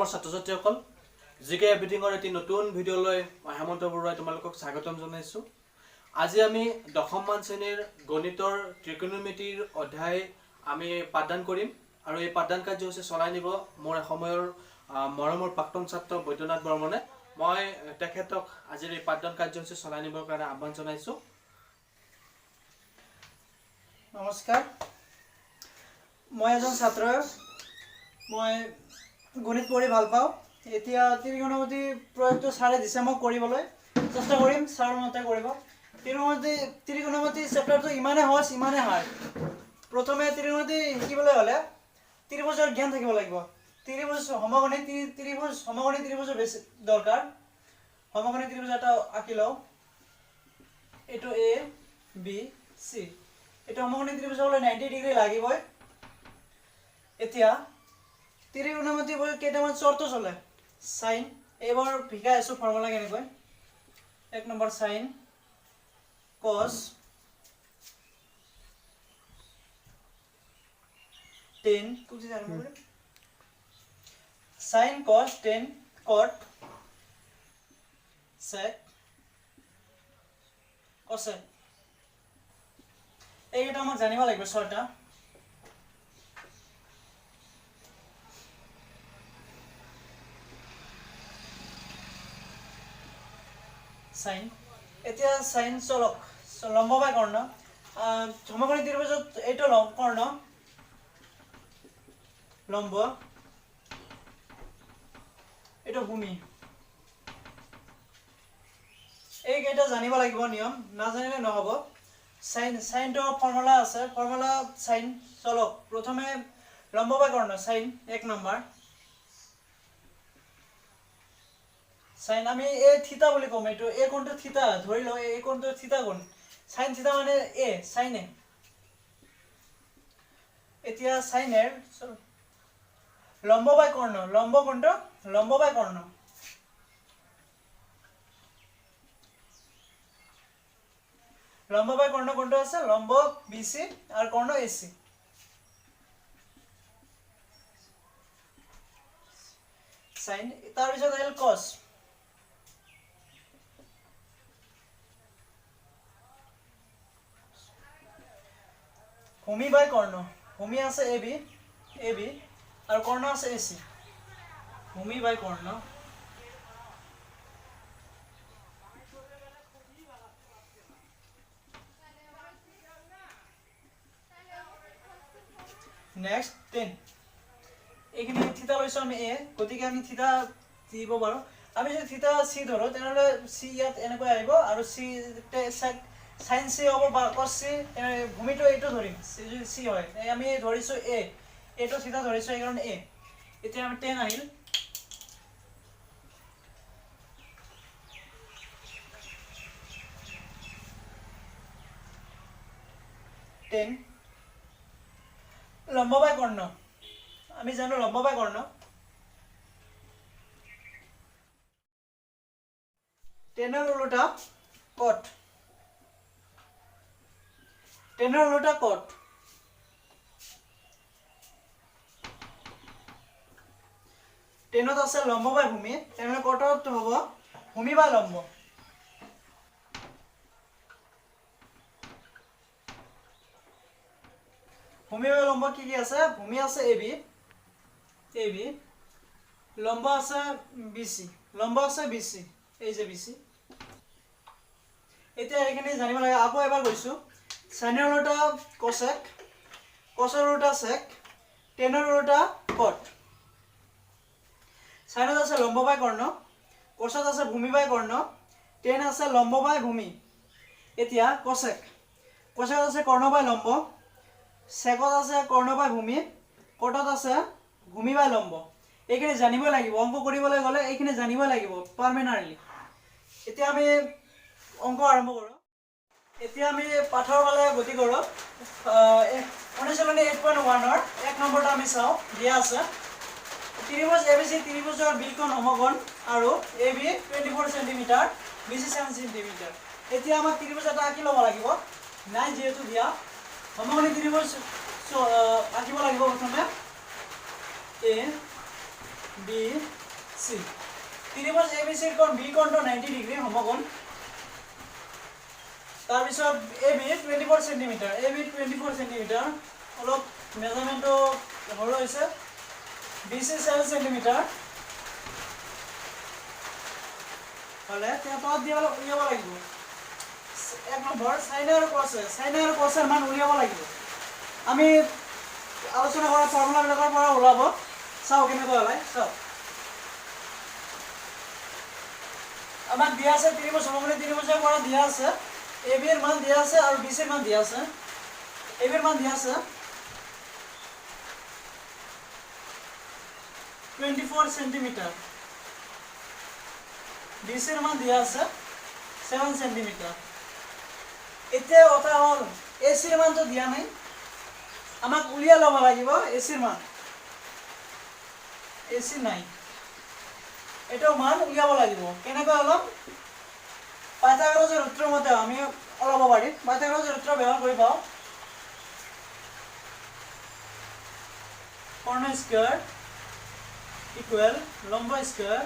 মৰমৰ ছাত্ৰ-ছাত্ৰীসকল জিকে এভৰিথিঙৰ এটি নতুন ভিডিঅ'লৈ মই হেমন্ত বৰুৱাই তোমালোকক স্বাগতম জনাইছোঁ। আজি আমি দশমমান শ্ৰেণীৰ গণিতৰ ত্ৰিকোণমিতিৰ অধ্যায় আমি পাঠদান কৰিম আৰু এই পাঠদান কাৰ্যসূচী চলাই নিব মোৰ সময়ৰ মৰমৰ প্ৰাক্তন ছাত্ৰ বৈদ্যনাথ বৰ্মনে। মই তেখেতক আজিৰ এই পাঠদান কাৰ্যসূচী চলাই নিবৰ কাৰণে আহ্বান জনাইছোঁ। নমস্কাৰ, মই এজন ছাত্ৰ। মই গণিত পঢ়ি ভাল পাওঁ। এতিয়া ত্ৰিকোণমিতি প্ৰয়োগটো ছাৰে দিছে মই কৰিবলৈ চেষ্টা কৰিম, ছাৰৰ মতে কৰিব। ত্ৰিকোণমিতি চেপ্টাৰটো ইমানেই সহজ, ইমানেই হাৰ্ড। প্ৰথমে ত্ৰিকোণমিতি শিকিবলৈ হ'লে ত্ৰিভুজৰ জ্ঞান থাকিব লাগিব। ত্ৰিভুজ সমকোণী ত্ৰিভুজৰ বেছি দৰকাৰ। সমকোণী ত্ৰিভুজ এটা আঁকি লওঁ। এইটো এ বি চি। এইটো সমকোণী ত্ৰিভুজ হ'বলৈ 90 ডিগ্ৰী লাগিবই। এতিয়া ত্ৰিকোণমিতি কেইটামান চৰ্ত চলে। সাইন, এইবাৰ শিকাই আছোঁ ফৰ্মুলা কেনেকৈ। 1 নম্বৰ সাইন, কস, টেন, সাইন কস টেন, কট, সেক, কসেক। এইকেইটা আমাক জানিব লাগিব ছয়টা। সাইন, এতিয়া সাইন চলক লম্ব বাই কৰ্ণ। সমকোণী ত্ৰিভুজত এইটো কৰ্ণ লম্ব, এইটো ভূমি। এইকেইটা জানিব লাগিব, নিয়ম নাজানিলে নহ'ব। সাইনটো ফৰ্মুলা আছে। ফৰ্মুলা সাইন চলক প্ৰথমে লম্ব বাই কৰ্ণ সাইন 1 নম্বৰ। সাইন আমি এ থিতা বুলি কম। এইটো এ কোণটো থিতা ধৰি লওঁ। এই কোণটো থিতা কোণ। সাইন থিতা মানে এ, সাইন এ। এতিয়া সাইনের লম্ব বাই কর্ণ, লম্ব কোণটো লম্ব বাই কর্ণ। লম্ব বাই কর্ণ কোণটো আছে লম্ব বিসি আর কর্ণ এসি। সাইন, তার পিছত আহিল কস। ভূমি বাই কর্ণ, ভূমি আছে এবি, এবি আর কর্ণ আছে এসি। ভূমি বাই কর্ণ। নেক্সট 10। এইখিনি থিতা লৈছো আমি এ, গতিকে আমি থিতা দিব পাৰো। আমি যদি থিতা সি ধৰো তেনেহলে সি ইয়াত এনেকৈ আহিব আৰু সি সাইন সি হ'ব বা কস সি। ভূমিটো এইটো ধৰিম যদি সি হয়। আমি ধৰিছো এ, এইটো থিতা ধৰিছো এইকাৰণে এ। এতিয়া আমি 10 আহিল। লম্ব বাই কর্ণ, আমি জানো লম্ব বাই কর্ণ। 10 উল্টা কট, 10 উল্টা কট। 10 আছে লম্ব বাই ভূমি, তেনেহলে কটত হ'ব ভূমি বাই লম্ব। ভূমি বাই লম্ব কি কি আছে? ভূমি আছে এবি, এবি, লম্ব আছে বিসি, লম্ব আছে বিসি, এই যে বিসি। এতিয়া এইখিনি জানিব লাগে। আকৌ এবাৰ কৈছো, সাইনৰ উল্টা কসেক, কসৰ উল্টা সেক, টেনৰ উল্টা কট। সাইনত আছে লম্ব বাই কর্ণ, কসত আছে ভূমি বাই কর্ণ, টেন আছে লম্ব বাই ভূমি। এতিয়া কসেক, কসত আছে কর্ণ বাই লম্ব, সেকত আছে কর্ণ বাই ভূমি, কটত আছে ভূমি বাই লম্ব। এইখিনি জানিব লাগিব। অঙ্ক কৰিবলৈ গ'লে এইখিনি জানিব লাগিব পাৰ্মানেণ্টলি। এতিয়া আমি অঙ্ক আৰম্ভ কৰোঁ। এতিয়া আমি পাঠৰ ফালে গতি কৰোঁ। অনুশীলনী 8.1-ৰ 1 নম্বৰটো আমি চাওঁ। দিয়া আছে ত্ৰিভুজ এবিসি ত্ৰিভুজৰ বিলকোণ সমকোণ আৰু এবি 24 সেন্টিমিটাৰ, বিসি 7 সেন্টিমিটাৰ। এতিয়া আমাক ত্ৰিভুজ এটা আঁকি ল'ব লাগিব। নাই যেহেতু দিয়া সমকোণী ত্ৰিভুজ আঁকিব লাগিব। প্ৰথমে এ বি সি ত্ৰিভুজ এবিসিৰ কোণ বি কোণটো 90 ডিগ্ৰী সমকোণ তাৰ পিছত এবি 24 সেন্টিমিটাৰ এবি 24 সেন্টিমিটাৰ অলপ মেজাৰমেন্টটো সৰু হৈছে বিসি 7 সেন্টিমিটাৰ হলে তে পাঁচ দিয়া উলিয়াব লাগিব এক নম্বৰ সাইন আৰু কোসেৰ মান উলিয়াব লাগিব আমি আলোচনা কৰা ফৰ্মুলা বিলাকৰ পৰা ওলাব চাও কেনেকৈ ওলাই চাও আমাক দিয়া আছে ত্ৰিভুজ সমকোণী ত্ৰিভুজৰ পৰা দিয়া আছে এবি এৰ মান দিয়া আছে আৰু বিসি এর মান দিয়া আছে এবি এর মান দিয়া আছে 24 সেন্টিমিটার বিসি এর মান দিয়া আছে 7 সেন্টিমিটার এতিয়া কথা হল এসি এর মান তো দিয়া নাই আমাক উলিয়া লব লাগিব এসি এর মান এসি নাই এটা মান উলিয়াব লাগিব কেনেকৈ অলপ পাইথাগোৰাছৰ সূত্ৰৰ মতে আমি ওলাব পাৰিম পাইথাগোৰাছৰ সূত্ৰ ব্যৱহাৰ কৰি পাও কৰ্ণ স্কয়াৰ ইকুৱেল লম্ব স্কয়াৰ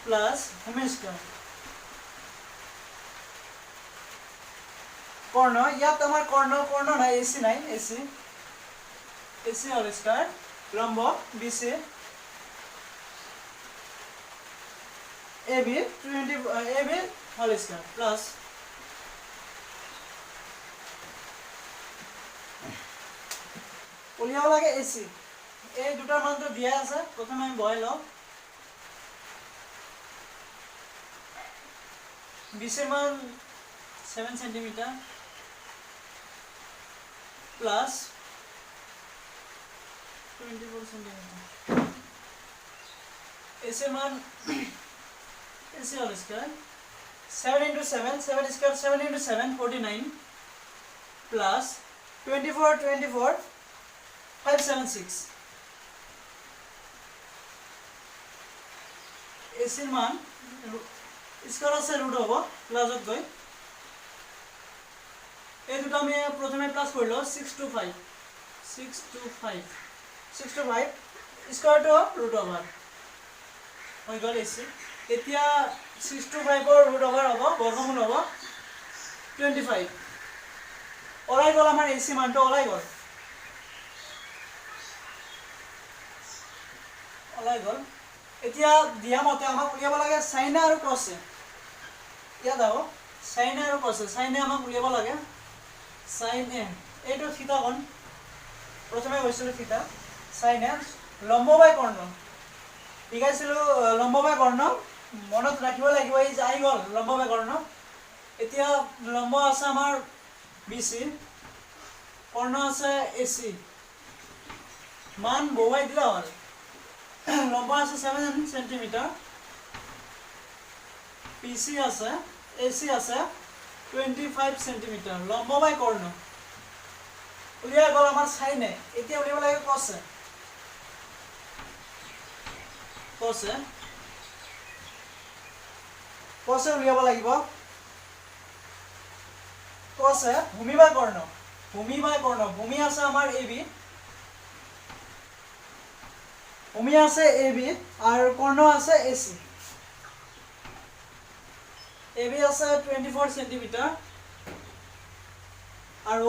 প্লাস ভূমি স্কয়াৰ কৰ্ণ ইয়াত আমাৰ কৰ্ণ নাই এসি হল স্কয়াৰ লম্ব BC AB 20 AB whole square plus উলিয়াব লাগে AC এই দুটাৰ মানটো দিয়া আছে প্ৰথমে আমি বহাই লওঁ BC এর মান 7 সেন্টিমিটার প্লাস 24 সেন্টিমিটার AC এর মান AC whole square 7 into 7 square 7 into 7 49 plus 24 576 AC এর মান স্কয়ার আছে রুট হবে প্লাসত গৈ এই দুটো আমি প্রথমে প্লাস করলো 6 to 5 square to root over হয়ে গেল এসি এতিয়া 6 to 5 এর রুট ওভার হবে বর্গমূল হবে 25 ওলাই গল আমার এসি মানটো ওলাই গল এতিয়া দিয়া মতে আমাক উলিয়াব লাগে সাইন আৰু কোসে ইয়া দাও সাইন আৰু কোসে সাইনে আমাক উলিয়াব লাগে সাইন এ এইটো থিতা কোণ প্ৰথমে হৈছিল থিতা সাইন এ লম্ব বাই কৰ্ণ দেখাইছিল লম্ব বাই কৰ্ণ মনত ৰাখিব লাগিব এই যাই গল লম্ব বাই কৰ্ণ এতিয়া লম্ব আছে আমাৰ বিসি কৰ্ণ আছে এসি মান বহুৱাই দিলা হ'ল লম্ব আছে 7 সেন্টিমিটার পিসি আছে এসি আছে 25 সেন্টিমিটার লম্ব বাই কর্ণ উলিয়া গল আমার সাইনে এতিয়া উলিয়াব লাগে কোসে উলিয়াব লাগিব কোসে ভূমি বাই কর্ণ ভূমি আছে আমার এবি ভূমি আছে এবি আর কর্ণ আছে এসি এবি আছে 24 সেন্টিমিটার আর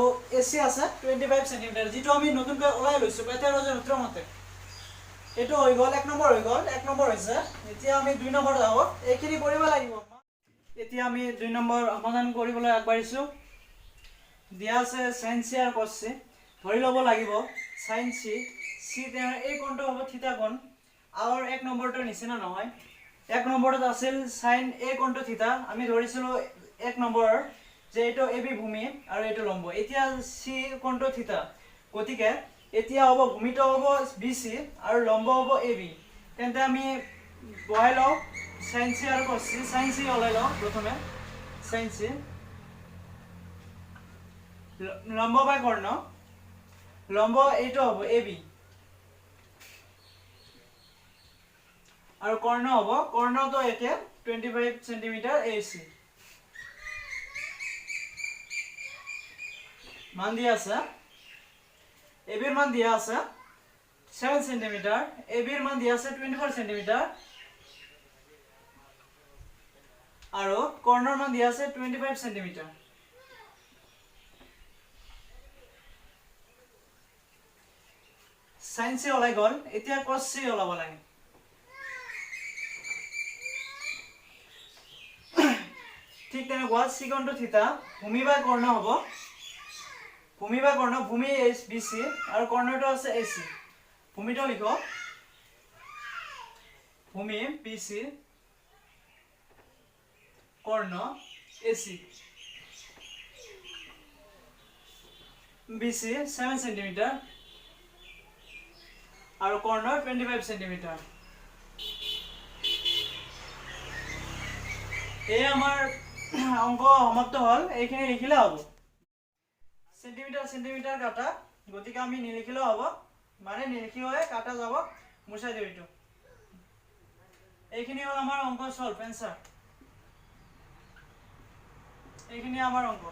এসি আছে 25 সেন্টিমিটার যেটো আমি নতুনকৈ ওলাই লৈছো পাইথাগোৰাছৰ সূত্ৰ মতে এটো হৈ গল এক নম্বৰ হৈছে এতিয়া আমি দুই নম্বৰ যাব এইখিনি কৰিব লাগিব এতিয়া আমি দুই নম্বৰ সমাধান কৰিবলৈ আগবাঢ়িছো দিয়া আছে sin c আৰু cos c ধৰি লব লাগিব sin c এই কোণটো হ'ব থিতা কোণ আর এক নম্বৰটোৰ নিচিনা নহয় এক নম্বৰত আছিল sin a কোণটো থিতা আমি ধৰিছিলো এক নম্বৰ যে এটো এবি ভূমি আৰু এটো লম্ব এতিয়া c কোণটো থিতা গতিকে এতিয়া হ'ব ভূমিটো হ'ব বিসি আৰু লম্ব হ'ব এবি তেন্তে আমি বহাই লওঁ sin c আৰু cos c sin c ওলাই লওঁ প্ৰথমে sin c লম্ব বাই কৰ্ণ লম্ব এইটো হ'ব এবি আর কর্ণ হবো কর্ণ তো একে 25 সেন্টিমিটার এসি মান দিয়া আছে এবির মান দিয়া আছে 7 সেন্টিমিটার, এবি এর মান দিয়া আছে 24 সেন্টিমিটার আৰু কৰ্ণৰ মান দিয়া আছে 25 সেন্টিমিটার। sin c ওলাই গল, এতিয়া cos c ওলাব লাগে। ঠিক তেনেকুৱা সিকনটো থিতা ভূমি বাই কৰ্ণ হ'ব। ভূমি বাই কৰ্ণ, ভূমি BC আৰু কৰ্ণটো আছে AC। ভূমিটো লিখো, ভূমি BC কৰ্ণ AC। BC 7 সেন্টিমিটাৰ আৰু কৰ্ণ 25 সেন্টিমিটাৰ। এই আমাৰ অংক সমাপ্ত হল, এইখিনি লিখিলে হ'ব। সেন্টিমিটার সেন্টিমিটার কাটা, গতিকে আমি নিলিখিলেও হ'ব, মানে নিলিখিলে কাটা যাব, মুছাই দিও এইটো। এইখিনি হল আমাৰ অংক সলভ, এনসাৰ। এইখিনি আমাৰ অংক।